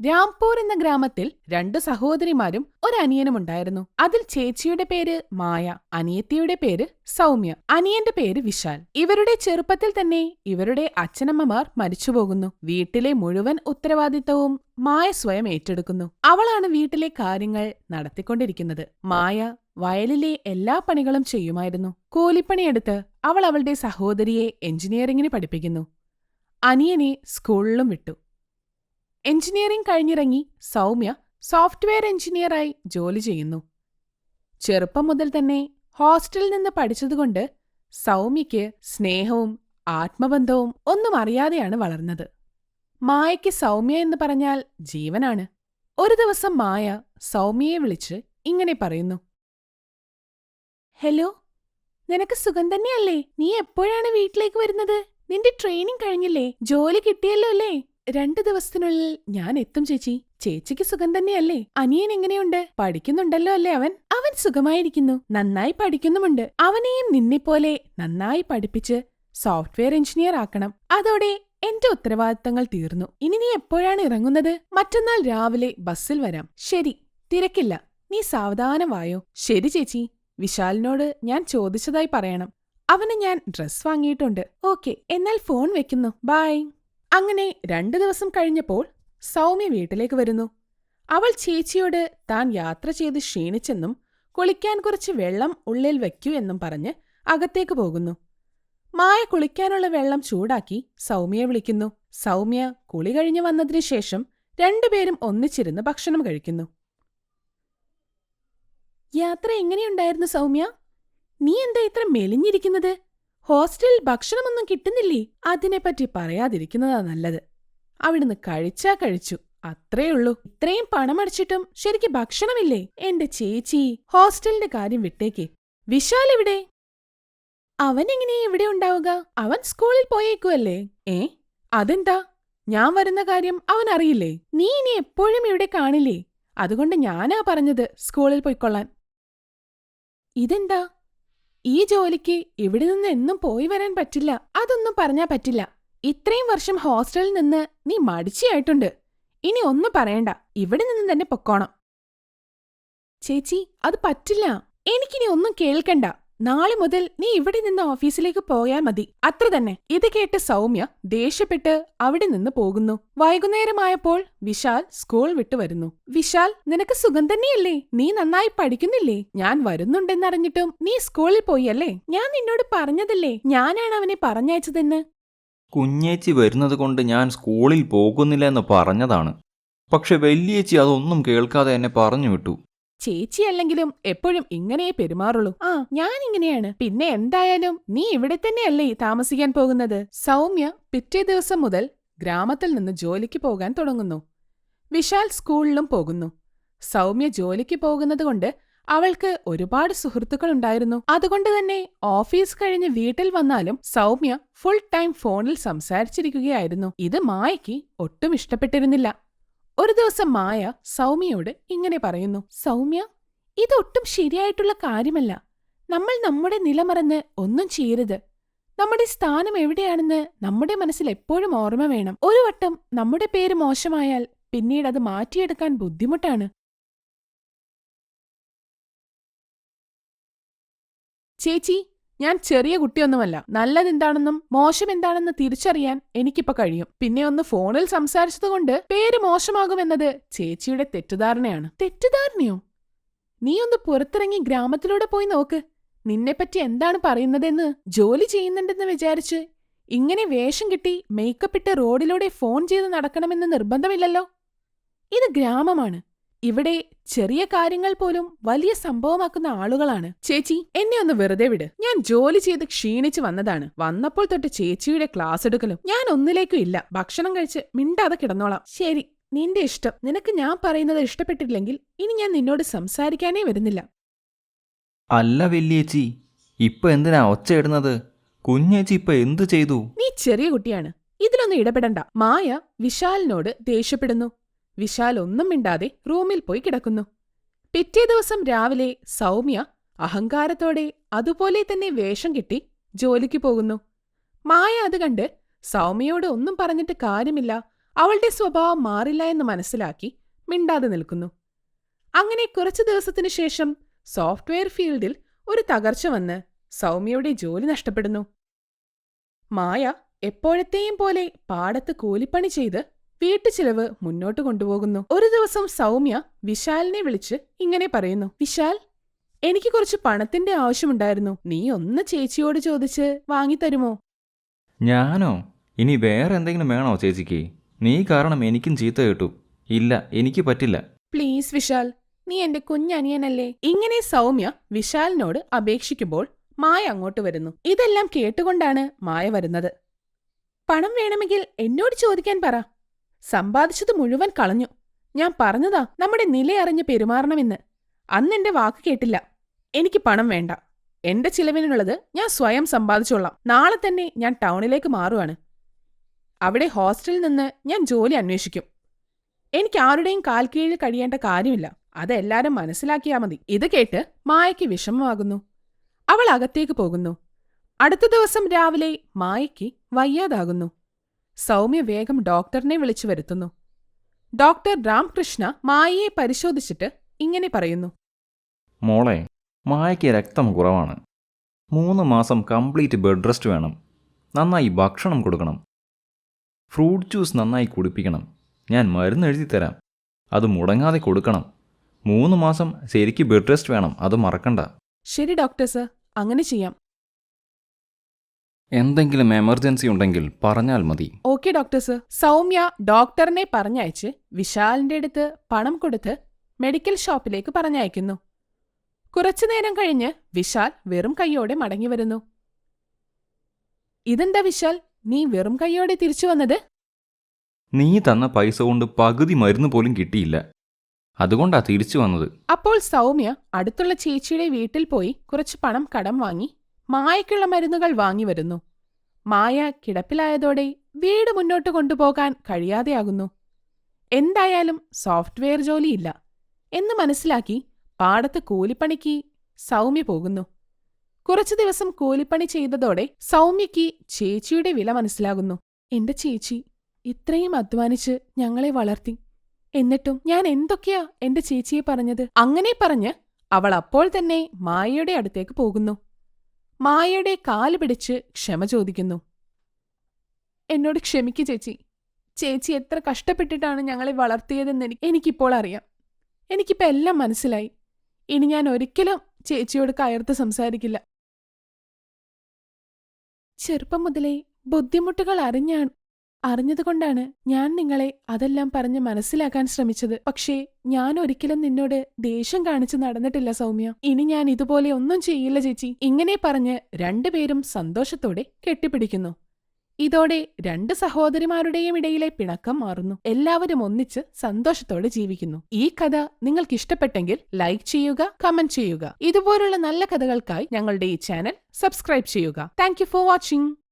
രാംപൂർ എന്ന ഗ്രാമത്തിൽ രണ്ടു സഹോദരിമാരും ഒരനിയനുമുണ്ടായിരുന്നു. അതിൽ ചേച്ചിയുടെ പേര് മായ, അനിയത്തിയുടെ പേര് സൗമ്യ, അനിയന്റെ പേര് വിശാൽ. ഇവരുടെ ചെറുപ്പത്തിൽ തന്നെ ഇവരുടെ അച്ഛനമ്മമാർ മരിച്ചുപോകുന്നു. വീട്ടിലെ മുഴുവൻ ഉത്തരവാദിത്തവും മായ സ്വയം ഏറ്റെടുക്കുന്നു. അവളാണ് വീട്ടിലെ കാര്യങ്ങൾ നടത്തിക്കൊണ്ടിരിക്കുന്നത്. മായ വയലിലെ എല്ലാ പണികളും ചെയ്യുമായിരുന്നു. കൂലിപ്പണിയെടുത്ത് അവൾ അവളുടെ സഹോദരിയെ എഞ്ചിനീയറിംഗിന് പഠിപ്പിക്കുന്നു. അനിയനെ സ്കൂളിലും വിട്ടു. എഞ്ചിനീയറിംഗ് കഴിഞ്ഞിറങ്ങി സൗമ്യ സോഫ്റ്റ്വെയർ എഞ്ചിനീയറായി ജോലി ചെയ്യുന്നു. ചെറുപ്പം മുതൽ തന്നെ ഹോസ്റ്റലിൽ നിന്ന് പഠിച്ചതുകൊണ്ട് സൗമ്യയ്ക്ക് സ്നേഹവും ആത്മബന്ധവും ഒന്നും അറിയാതെയാണ് വളർന്നത്. മായയ്ക്ക് സൗമ്യ എന്ന് പറഞ്ഞാൽ ജീവനാണ്. ഒരു ദിവസം മായ സൗമ്യയെ വിളിച്ച് ഇങ്ങനെ പറയുന്നു: ഹലോ, നിനക്ക് സുഖം തന്നെയല്ലേ? നീ എപ്പോഴാണ് വീട്ടിലേക്ക് വരുന്നത്? നിന്റെ ട്രെയിനിങ് കഴിഞ്ഞില്ലേ? ജോലി കിട്ടിയല്ലോ അല്ലേ? 2 ദിവസത്തിനുള്ളിൽ ഞാൻ എത്തും ചേച്ചി. ചേച്ചിക്ക് സുഖം തന്നെയല്ലേ? അനിയൻ എങ്ങനെയുണ്ട്? പഠിക്കുന്നുണ്ടല്ലോ അല്ലേ അവൻ? അവൻ സുഖമായിരിക്കുന്നു, നന്നായി പഠിക്കുന്നുമുണ്ട്. അവനെയും നിന്നെപ്പോലെ നന്നായി പഠിപ്പിച്ച് സോഫ്റ്റ്വെയർ എഞ്ചിനീയർ ആക്കണം. അതോടെ എന്റെ ഉത്തരവാദിത്തങ്ങൾ തീർന്നു. ഇനി നീ എപ്പോഴാണ് ഇറങ്ങുന്നത്? മറ്റന്നാൾ രാവിലെ ബസ്സിൽ വരാം. ശരി, തിരക്കില്ല. നീ സാവധാനം വായോ. ശരി ചേച്ചി. വിശാലിനോട് ഞാൻ ചോദിച്ചതായി പറയണം. അവന് ഞാൻ ഡ്രസ് വാങ്ങിയിട്ടുണ്ട്. ഓക്കെ, എന്നാൽ ഫോൺ വെക്കുന്നു. ബൈ. അങ്ങനെ 2 ദിവസം കഴിഞ്ഞപ്പോൾ സൗമ്യ വീട്ടിലേക്ക് വരുന്നു. അവൾ ചേച്ചിയോട് താൻ യാത്ര ചെയ്ത് ക്ഷീണിച്ചെന്നും കുളിക്കാൻ കുറച്ച് വെള്ളം ഉള്ളിൽ വയ്ക്കൂ എന്നും പറഞ്ഞ് അകത്തേക്ക് പോകുന്നു. മായ കുളിക്കാനുള്ള വെള്ളം ചൂടാക്കി സൗമ്യയെ വിളിക്കുന്നു. സൗമ്യ കുളി കഴിഞ്ഞു വന്നതിനു ശേഷം രണ്ടുപേരും ഒന്നിച്ചിരുന്ന് ഭക്ഷണം കഴിക്കുന്നു. യാത്ര എങ്ങനെയുണ്ടായിരുന്നു സൗമ്യ? നീ എന്താ ഇത്ര മെലിഞ്ഞിരിക്കുന്നത്? ഹോസ്റ്റലിൽ ഭക്ഷണമൊന്നും കിട്ടുന്നില്ലേ? അതിനെപ്പറ്റി പറയാതിരിക്കുന്നതാ നല്ലത്. അവിടുന്ന് കഴിച്ചാ കഴിച്ചു, അത്രേയുള്ളൂ. ഇത്രയും പണമടിച്ചിട്ടും ശരിക്ക് ഭക്ഷണമില്ലേ? എന്റെ ചേച്ചി, ഹോസ്റ്റലിന്റെ കാര്യം വിട്ടേക്ക്. വിശാൽ എവിടെ? അവനെങ്ങനെയാ ഇവിടെ ഉണ്ടാവുക? അവൻ സ്കൂളിൽ പോയേക്കുവല്ലേ? അതെന്താ? ഞാൻ വരുന്ന കാര്യം അവൻ അറിയില്ലേ? നീ ഇനി എപ്പോഴും ഇവിടെ കാണില്ലേ? അതുകൊണ്ട് ഞാനാ പറഞ്ഞത് സ്കൂളിൽ പോയിക്കൊള്ളാൻ. ഇതെന്താ? ഈ ജോലിക്ക് ഇവിടെ നിന്ന് എന്നും പോയി വരാൻ പറ്റില്ല. അതൊന്നും പറഞ്ഞാ പറ്റില്ല. ഇത്രയും വർഷം ഹോസ്റ്റലിൽ നിന്ന് നീ മടിച്ചിയായിട്ടുണ്ട്. ഇനി ഒന്നും പറയണ്ട, ഇവിടെ നിന്ന് തന്നെ പൊക്കോണം. ചേച്ചി, അത് പറ്റില്ല. എനിക്കിനി ഒന്നും കേൾക്കണ്ട. നാളെ മുതൽ നീ ഇവിടെ നിന്ന് ഓഫീസിലേക്ക് പോയാൽ മതി. അത്ര തന്നെ. ഇത് കേട്ട് സൗമ്യ ദേഷ്യപ്പെട്ട് അവിടെ നിന്ന് പോകുന്നു. വൈകുന്നേരമായപ്പോൾ വിശാൽ സ്കൂൾ വിട്ടു വരുന്നു. വിശാൽ, നിനക്ക് സുഖം തന്നെയല്ലേ? നീ നന്നായി പഠിക്കുന്നില്ലേ? ഞാൻ വരുന്നുണ്ടെന്നറിഞ്ഞിട്ടും നീ സ്കൂളിൽ പോയല്ലേ? ഞാൻ നിന്നോട് പറഞ്ഞതല്ലേ ഞാനാണ് അവനെ പറഞ്ഞയച്ചതെന്ന്. കുഞ്ഞേച്ചി വരുന്നത് കൊണ്ട് ഞാൻ സ്കൂളിൽ പോകുന്നില്ല എന്ന് പറഞ്ഞതാണ്. പക്ഷെ വല്യേച്ചി അതൊന്നും കേൾക്കാതെ എന്നെ പറഞ്ഞു വിട്ടു. ചേച്ചിയല്ലെങ്കിലും എപ്പോഴും ഇങ്ങനെയേ പെരുമാറുള്ളൂ. ഞാൻ ഇങ്ങനെയാണ്. പിന്നെ എന്തായാലും നീ ഇവിടെ തന്നെയല്ലേ താമസിക്കാൻ പോകുന്നത്? സൗമ്യ പിറ്റേ ദിവസം മുതൽ ഗ്രാമത്തിൽ നിന്ന് ജോലിക്ക് പോകാൻ തുടങ്ങുന്നു. വിശാൽ സ്കൂളിലും പോകുന്നു. സൗമ്യ ജോലിക്ക് പോകുന്നതുകൊണ്ട് അവൾക്ക് ഒരുപാട് സുഹൃത്തുക്കളുണ്ടായിരുന്നു. അതുകൊണ്ട് തന്നെ ഓഫീസ് കഴിഞ്ഞ് വീട്ടിൽ വന്നാലും സൗമ്യ ഫുൾ ടൈം ഫോണിൽ സംസാരിച്ചിരിക്കുകയായിരുന്നു. ഇത് മായയ്ക്ക് ഒട്ടും ഇഷ്ടപ്പെട്ടിരുന്നില്ല. ഒരു ദിവസം മായ സൗമ്യയോട് ഇങ്ങനെ പറയുന്നു: സൗമ്യ, ഇതൊട്ടും ശരിയായിട്ടുള്ള കാര്യമല്ല. നമ്മൾ നമ്മുടെ നിലമറന്ന് ഒന്നും ചെയ്യരുത്. നമ്മുടെ സ്ഥാനം എവിടെയാണെന്ന് നമ്മുടെ മനസ്സിൽ എപ്പോഴും ഓർമ്മ വേണം. ഒരു വട്ടം നമ്മുടെ പേര് മോശമായാൽ പിന്നീട് അത് മാറ്റിയെടുക്കാൻ ബുദ്ധിമുട്ടാണ്. ചേച്ചി, ഞാൻ ചെറിയ കുട്ടിയൊന്നുമല്ല. നല്ലതെന്താണെന്നും മോശം എന്താണെന്ന് തിരിച്ചറിയാൻ എനിക്കിപ്പോ കഴിയും. പിന്നെ ഒന്ന് ഫോണിൽ സംസാരിച്ചതുകൊണ്ട് പേര് മോശമാകുമെന്നത് ചേച്ചിയുടെ തെറ്റിദ്ധാരണയാണ്. തെറ്റിദ്ധാരണയോ? നീ ഒന്ന് പുറത്തിറങ്ങി ഗ്രാമത്തിലൂടെ പോയി നോക്ക്. നിന്നെപ്പറ്റി എന്താണ് പറയുന്നതെന്ന്. ജോലി ചെയ്യുന്നുണ്ടെന്ന് വിചാരിച്ച് ഇങ്ങനെ വേഷം കിട്ടി മേക്കപ്പിട്ട് റോഡിലൂടെ ഫോൺ ചെയ്ത് നടക്കണമെന്ന് നിർബന്ധമില്ലല്ലോ. ഇത് ഗ്രാമമാണ്. ഇവിടെ ചെറിയ കാര്യങ്ങൾ പോലും വലിയ സംഭവമാക്കുന്ന ആളുകളാണ്. ചേച്ചി, എന്നെ ഒന്ന് വെറുതെ വിട്. ഞാൻ ജോലി ചെയ്ത് ക്ഷീണിച്ചു വന്നതാണ്. വന്നപ്പോൾ തൊട്ട് ചേച്ചിയുടെ ക്ലാസ് എടുക്കലും ഞാൻ ഒന്നിലേക്കും ഇല്ല. ഭക്ഷണം കഴിച്ച് മിണ്ടാതെ കിടന്നോളാം. ശരി, നിന്റെ ഇഷ്ടം. നിനക്ക് ഞാൻ പറയുന്നത് ഇഷ്ടപ്പെട്ടില്ലെങ്കിൽ ഇനി ഞാൻ നിന്നോട് സംസാരിക്കാനേ വരുന്നില്ല. അല്ല വല്യേച്ചി, ഇപ്പൊ എന്തിനാ ഒച്ചയിടുന്നത്? കുഞ്ഞേച്ചി ഇപ്പൊ എന്തു ചെയ്തു? നീ ചെറിയ കുട്ടിയാണ്, ഇതിലൊന്നും ഇടപെടണ്ട. മായ വിശാലിനോട് ദേഷ്യപ്പെടുന്നു. വിശാൽ ഒന്നും മിണ്ടാതെ റൂമിൽ പോയി കിടക്കുന്നു. പിറ്റേ ദിവസം രാവിലെ സൗമ്യ അഹങ്കാരത്തോടെ അതുപോലെ തന്നെ വേഷം കെട്ടി ജോലിക്ക് പോകുന്നു. മായ അത് കണ്ട് സൗമ്യയോട് ഒന്നും പറഞ്ഞിട്ട് കാര്യമില്ല, അവളുടെ സ്വഭാവം മാറില്ല എന്ന് മനസ്സിലാക്കി മിണ്ടാതെ നിൽക്കുന്നു. അങ്ങനെ കുറച്ചു ദിവസത്തിനു ശേഷം സോഫ്റ്റ്വെയർ ഫീൽഡിൽ ഒരു തകർച്ച വന്ന് സൗമ്യയുടെ ജോലി നഷ്ടപ്പെടുന്നു. മായ എപ്പോഴത്തെയും പോലെ പാടത്ത് കൂലിപ്പണി ചെയ്ത് വീട്ടുചിലവ് മുന്നോട്ട് കൊണ്ടുപോകുന്നു. ഒരു ദിവസം സൗമ്യ വിശാലിനെ വിളിച്ച് ഇങ്ങനെ പറയുന്നു: വിശാൽ, എനിക്ക് കുറച്ച് പണത്തിന്റെ ആവശ്യമുണ്ടായിരുന്നു. നീ ഒന്ന് ചേച്ചിയോട് ചോദിച്ച് വാങ്ങിത്തരുമോ? ഞാനോ? ഇനി വേറെ എന്തെങ്കിലും വേണോ ചേച്ചിക്ക്? നീ കാരണം എനിക്കും ചീത്ത കേട്ടു. ഇല്ല, എനിക്ക് പറ്റില്ല. പ്ലീസ് വിശാൽ, നീ എന്റെ കുഞ്ഞനിയനല്ലേ? ഇങ്ങനെ സൗമ്യ വിശാലിനോട് അപേക്ഷിക്കുമ്പോൾ മായ അങ്ങോട്ട് വരുന്നു. ഇതെല്ലാം കേട്ടുകൊണ്ടാണ് മായ വരുന്നത്. പണം വേണമെങ്കിൽ എന്നോട് ചോദിക്കാൻ പറ. സമ്പാദിച്ചത് മുഴുവൻ കളഞ്ഞു. ഞാൻ പറഞ്ഞതാ നമ്മുടെ നിലയറിഞ്ഞ് പെരുമാറണമെന്ന്. അന്നെന്റെ വാക്ക് കേട്ടില്ല. എനിക്ക് പണം വേണ്ട. എന്റെ ചിലവിനുള്ളത് ഞാൻ സ്വയം സമ്പാദിച്ചോളാം. നാളെ തന്നെ ഞാൻ ടൗണിലേക്ക് മാറുവാണ്. അവിടെ ഹോസ്റ്റലിൽ നിന്ന് ഞാൻ ജോലി അന്വേഷിക്കും. എനിക്ക് ആരുടെയും കാൽക്കീഴിൽ കഴിയേണ്ട കാര്യമില്ല. അതെല്ലാരും മനസ്സിലാക്കിയാ മതി. ഇത് കേട്ട് മായയ്ക്ക് വിഷമമാകുന്നു. അവൾ അകത്തേക്ക് പോകുന്നു. അടുത്ത ദിവസം രാവിലെ മായയ്ക്ക് വയ്യാതാകുന്നു. സൗമ്യ വേഗം ഡോക്ടറിനെ വിളിച്ചു വരുത്തുന്നു. ഡോക്ടർ രാംകൃഷ്ണ മായയെ പരിശോധിച്ചിട്ട് ഇങ്ങനെ പറയുന്നു: മോളെ, മായയ്ക്ക് രക്തം കുറവാണ്. 3 മാസം കംപ്ലീറ്റ് ബെഡ് റെസ്റ്റ് വേണം. നന്നായി ഭക്ഷണം കൊടുക്കണം. ഫ്രൂട്ട് ജ്യൂസ് നന്നായി കുടിപ്പിക്കണം. ഞാൻ മരുന്ന് എഴുതിത്തരാം. അത് മുടങ്ങാതെ കൊടുക്കണം. 3 മാസം ശരിക്ക് ബെഡ് റെസ്റ്റ് വേണം. അത് മറക്കണ്ട. ശരി ഡോക്ടർ സർ, അങ്ങനെ ചെയ്യാം. എന്തെങ്കിലും എമർജൻസി ഉണ്ടെങ്കിൽ പറഞ്ഞാൽ മതി. Okay doctor sir. സൗമ്യ ഡോക്ടറിനെ പറഞ്ഞയച്ച് വിശാലിന്റെ അടുത്ത് പണം കൊടുത്ത് മെഡിക്കൽ ഷോപ്പിലേക്ക് പറഞ്ഞയക്കുന്നു. കുറച്ചുനേരം കഴിഞ്ഞ് വിശാൽ വെറും കൈയോടെ മടങ്ങി വരുന്നു. ഇതെന്താ വിശാൽ, നീ വെറും കൈയോടെ തിരിച്ചു വന്നത്? നീ തന്ന പൈസ കൊണ്ട് പകുതി മരുന്ന് പോലും കിട്ടിയില്ല. അതുകൊണ്ടാ തിരിച്ചു വന്നത്. അപ്പോൾ സൗമ്യ അടുത്തുള്ള ചേച്ചിയുടെ വീട്ടിൽ പോയി കുറച്ച് പണം കടം വാങ്ങി മായയ്ക്കുള്ള മരുന്നുകൾ വാങ്ങി വരുന്നു. മായ കിടപ്പിലായതോടെ വീട് മുന്നോട്ട് കൊണ്ടുപോകാൻ കഴിയാതെയാകുന്നു. എന്തായാലും സോഫ്റ്റ്വെയർ ജോലിയില്ല എന്ന് മനസ്സിലാക്കി പാടത്ത് കൂലിപ്പണിക്ക് സൗമ്യ പോകുന്നു. കുറച്ചു ദിവസം കൂലിപ്പണി ചെയ്തതോടെ സൗമ്യയ്ക്ക് ചേച്ചിയുടെ വില മനസ്സിലാകുന്നു. എന്റെ ചേച്ചി ഇത്രയും അധ്വാനിച്ച് ഞങ്ങളെ വളർത്തി. എന്നിട്ടും ഞാൻ എന്തൊക്കെയാ എന്റെ ചേച്ചിയെ പറഞ്ഞത്? അങ്ങനെ പറഞ്ഞ് അവൾ അപ്പോൾ തന്നെ മായയുടെ അടുത്തേക്ക് പോകുന്നു. മായയുടെ കാല് പിടിച്ച് ക്ഷമ ചോദിക്കുന്നു. എന്നോട് ക്ഷമിക്ക് ചേച്ചി. ചേച്ചി എത്ര കഷ്ടപ്പെട്ടിട്ടാണ് ഞങ്ങളെ വളർത്തിയതെന്ന് എനിക്കിപ്പോൾ അറിയാം. എനിക്കിപ്പോൾ എല്ലാം മനസ്സിലായി. ഇനി ഞാൻ ഒരിക്കലും ചേച്ചിയോട് കയർത്ത് സംസാരിക്കില്ല. ചെറുപ്പം മുതലേ ബുദ്ധിമുട്ടുകൾ അറിഞ്ഞതുകൊണ്ടാണ് ഞാൻ നിങ്ങളെ അതെല്ലാം പറഞ്ഞ് മനസ്സിലാക്കാൻ ശ്രമിച്ചത്. പക്ഷേ ഞാൻ ഒരിക്കലും നിന്നോട് ദേഷ്യം കാണിച്ച് നടന്നിട്ടില്ല സൗമ്യ. ഇനി ഞാൻ ഇതുപോലെ ഒന്നും ചെയ്യില്ല ചേച്ചി. ഇങ്ങനെ പറഞ്ഞ് രണ്ടുപേരും സന്തോഷത്തോടെ കെട്ടിപ്പിടിക്കുന്നു. ഇതോടെ 2 സഹോദരിമാരുടെയും ഇടയിലെ പിണക്കം മാറുന്നു. എല്ലാവരും ഒന്നിച്ച് സന്തോഷത്തോടെ ജീവിക്കുന്നു. ഈ കഥ നിങ്ങൾക്കിഷ്ടപ്പെട്ടെങ്കിൽ ലൈക്ക് ചെയ്യുക, കമന്റ് ചെയ്യുക. ഇതുപോലുള്ള നല്ല കഥകൾക്കായി ഞങ്ങളുടെ ഈ ചാനൽ സബ്സ്ക്രൈബ് ചെയ്യുക. Thank you for watching.